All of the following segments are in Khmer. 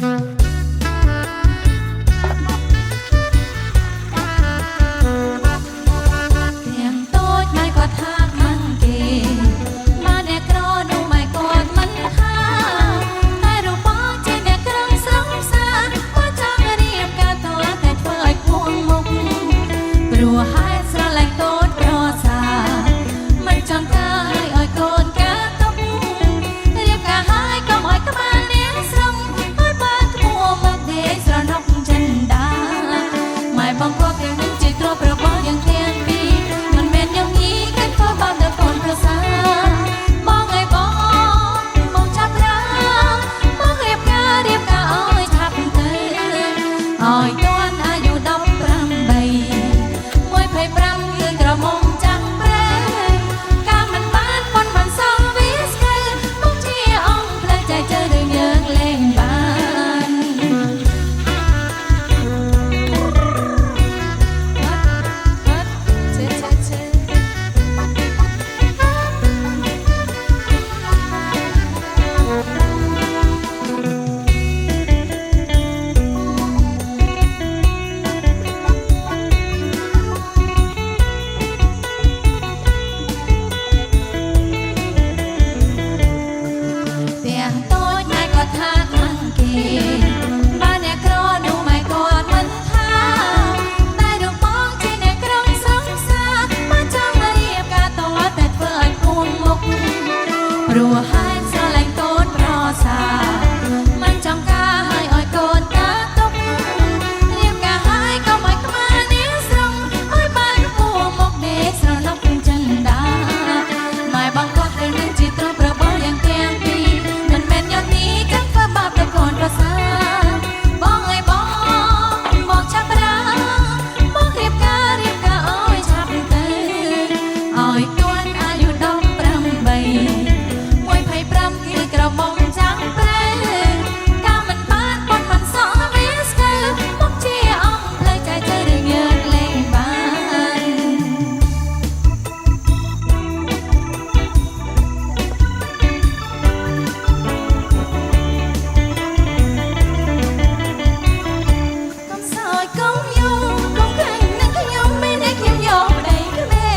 ព្រោះហេតុស្រឡាញ់កូនប្រសាមិនចង់ការឲ្យអោយកូនតាទុករៀបការហើយកុំឲ្យក្បាលនេះស្រង់ឲ្យបានខ្ពស់មកដេកស្រណុកចិនដាម៉ែបងគាត់ទៅនឹងជាទ្រព្យរបស់យ៉ាងទាំងពីរមិនមែនយកនេះចាំធ្វើបាបដល់កូនប្រសាបងអើយបងចាប់ប្រាបងរៀបការឲ្យឆាប់ទៅឲ្យទាន់អាយុ18គឺក្រមុំចាំងប្រែកាមិនបានប៉ុនមិនសល់វាស្គាល់មកជាអង្គផ្លូវใจទៅរឿងយើងលេងបានកុំសោយកុំយំកុំខឹងនឹងខ្ញុំមិនឲ្យខ្ញុំយកប្តីក្មេ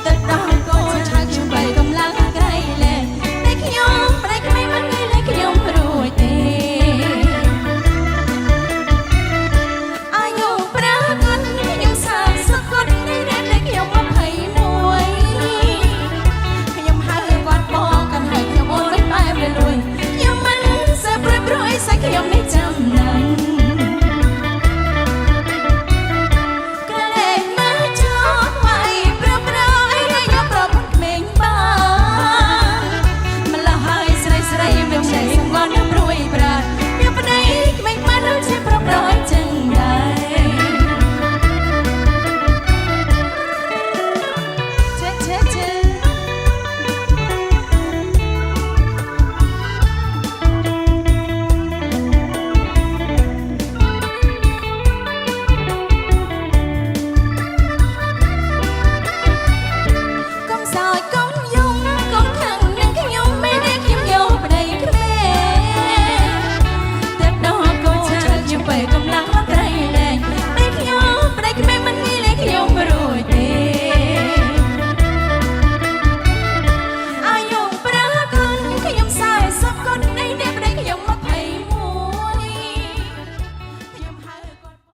ទឹកដល់កូនឆាខ្ញុំបីកំឡាំងខ្ញុំមិនសេះព្រួយព្រួយសាច់ខ្ញុំនេះចាំ